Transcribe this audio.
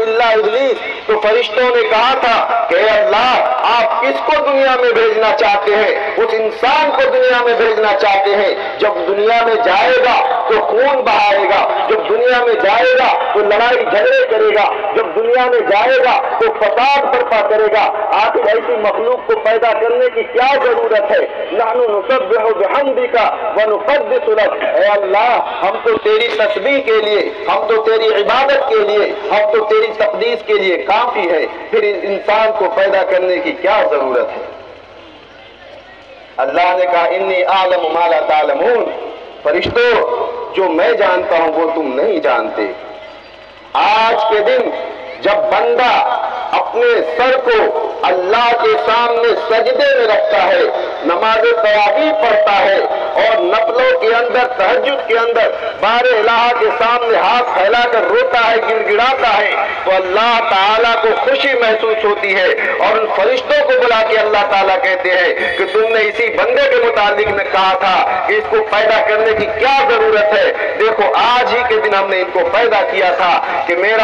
इल्ला इब्लीस। तो फरिश्तों ने कहा था कि अल्लाह आप किसको दुनिया में भेजना चाहते हैं? उस इंसान को दुनिया में भेजना चाहते हैं जब दुनिया में जाएगा तो खून बहाएगा, जब दुनिया में जाएगा तो लड़ाई झगड़े करेगा, जब दुनिया में जाएगा तो फसाद बर्पा करेगा। आखिर ऐसी मखलूक को पैदा करने की क्या जरूरत है? नहनु नुसब्बिहु बिहम्दिका व नुक़द्दिसु लक। ऐ अल्लाह, हम तो तेरी तस्बीह के लिए, हम तो तेरी इबादत के लिए, हम तो तेरी तक़दीस के लिए काफी है, फिर इस इंसान को पैदा करने की क्या जरूरत है? अल्लाह ने कहा इन्नी आलमु मा ला तालमून। फरिश्तों, जो मैं जानता हूं वो तुम नहीं जानते। आज के दिन जब बंदा अपने सर को अल्लाह के सामने सजदे में रखता है, नमाज तरावीह पढ़ता है और नफलों के अंदर, तहज्जुद के अंदर बारे इलाहा के सामने हाथ फैलाकर रोता है, गिड़गिड़ाता है, तो अल्लाह ताला को खुशी महसूस होती है। और उन फरिश्तों को बुला के अल्लाह ताला कहते हैं कि तुमने इसी बंदे के मुतालिक में कहा था कि इसको पैदा करने की क्या जरूरत है। देखो आज ही के दिन हमने इनको पैदा किया था कि मेरा